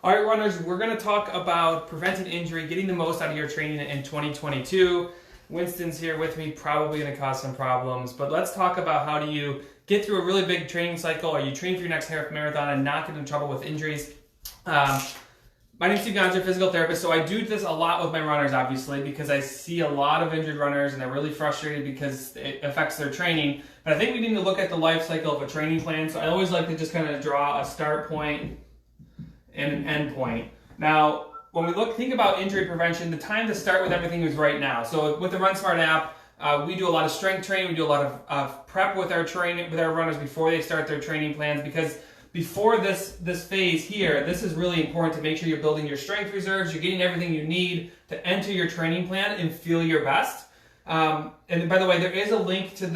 All right, runners, we're going to talk about preventing injury, getting the most out of your training in 2022. Winston's here with me, probably going to cause some problems, but let's talk about how do you get through a really big training cycle, or you train for your next half marathon and not get in trouble with injuries. My name's Steve Gonzer, physical therapist, so I do this a lot with my runners, obviously, because I see a lot of injured runners and they're really frustrated because it affects their training. But I think we need to look at the life cycle of a training plan, so I always like to just kind of draw a start point and an end point. Now, when we think about injury prevention, the time to start with everything is right now. So with the RunSmart app, we do a lot of strength training, we do a lot of prep with our runners before they start their training plans, because before this phase here, this is really important to make sure you're building your strength reserves, you're getting everything you need to enter your training plan and feel your best. And by the way, there is a link to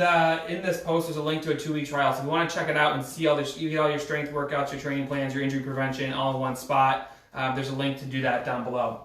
in this post, there's a link to a 2-week trial. So if you want to check it out and see you get all your strength workouts, your training plans, your injury prevention all in one spot, there's a link to do that down below.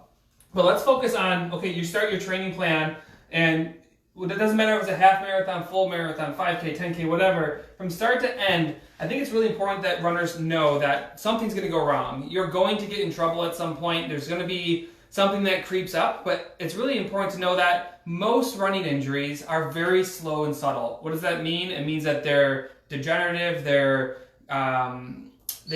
But let's focus on, okay, you start your training plan, and it doesn't matter if it's a half marathon, full marathon, 5K, 10K, whatever. From start to end, I think it's really important that runners know that something's going to go wrong. You're going to get in trouble at some point. There's going to be something that creeps up, but it's really important to know that most running injuries are very slow and subtle. What does that mean? It means that they're degenerative. They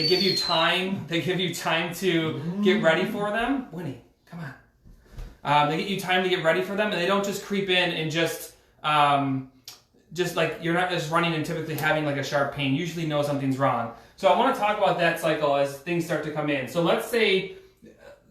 give you time. They give you time to get ready for them. Winnie, come on. They get you time to get ready for them, and they don't just creep in and just like, you're not just running and typically having like a sharp pain. You usually know something's wrong. So I want to talk about that cycle as things start to come in. So let's say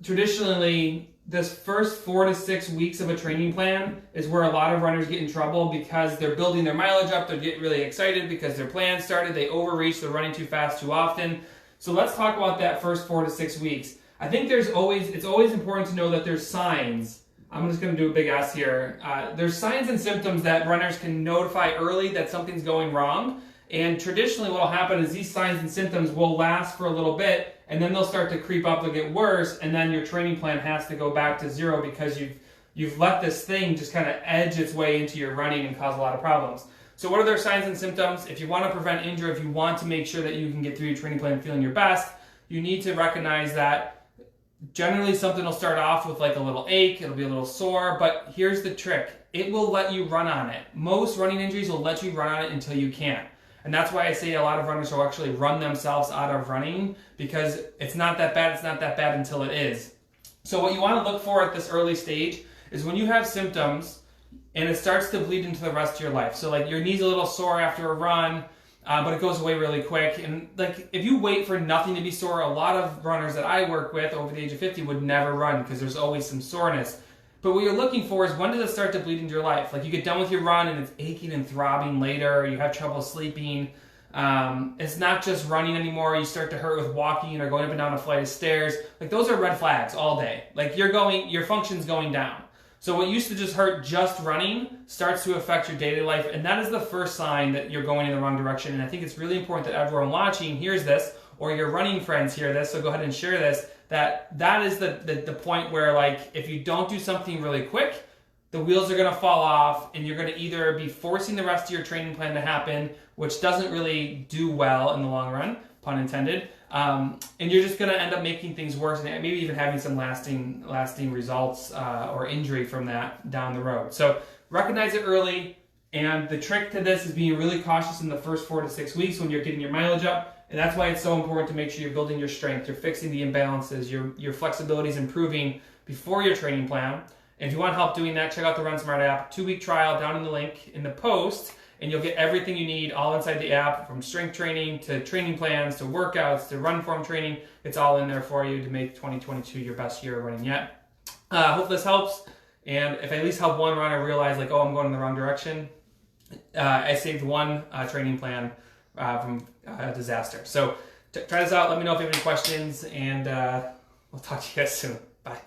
traditionally this first 4 to 6 weeks of a training plan is where a lot of runners get in trouble because they're building their mileage up, they're getting really excited because their plan started, they overreach, they're running too fast too often. So let's talk about that first 4 to 6 weeks. I think it's always important to know that there's signs. I'm just going to do a big S here. There's signs and symptoms that runners can notify early that something's going wrong. And traditionally what will happen is these signs and symptoms will last for a little bit, and then they'll start to creep up, they'll get worse, and then your training plan has to go back to zero because you've let this thing just kind of edge its way into your running and cause a lot of problems. So what are their signs and symptoms? If you want to prevent injury, if you want to make sure that you can get through your training plan feeling your best, you need to recognize that generally something will start off with like a little ache, it'll be a little sore, but here's the trick. It will let you run on it. Most running injuries will let you run on it until you can't. And that's why I say a lot of runners will actually run themselves out of running, because it's not that bad until it is. So what you want to look for at this early stage is when you have symptoms and it starts to bleed into the rest of your life. So like your knee's a little sore after a run, but it goes away really quick. And like if you wait for nothing to be sore, a lot of runners that I work with over the age of 50 would never run because there's always some soreness. But what you're looking for is, when does it start to bleed into your life? Like you get done with your run and it's aching and throbbing later, you have trouble sleeping. It's not just running anymore, you start to hurt with walking or going up and down a flight of stairs. Like those are red flags all day. Like your function's going down. So what used to just hurt just running starts to affect your daily life, and that is the first sign that you're going in the wrong direction. And I think it's really important that everyone watching hears this, or your running friends hear this, so go ahead and share this, that is the point where, like, if you don't do something really quick, the wheels are going to fall off, and you're going to either be forcing the rest of your training plan to happen, which doesn't really do well in the long run, pun intended, and you're just going to end up making things worse and maybe even having some lasting results or injury from that down the road. So recognize it early, and the trick to this is being really cautious in the first 4 to 6 weeks when you're getting your mileage up. And that's why it's so important to make sure you're building your strength, you're fixing the imbalances, your flexibility is improving before your training plan. And if you want help doing that, check out the RunSmart app, 2-week trial down in the link in the post, and you'll get everything you need all inside the app, from strength training to training plans to workouts to run form training. It's all in there for you to make 2022 your best year of running yet. Hope this helps. And if I at least help one runner realize, like, oh, I'm going in the wrong direction, I saved one training plan from a disaster. So try this out. Let me know if you have any questions, and we'll talk to you guys soon. Bye.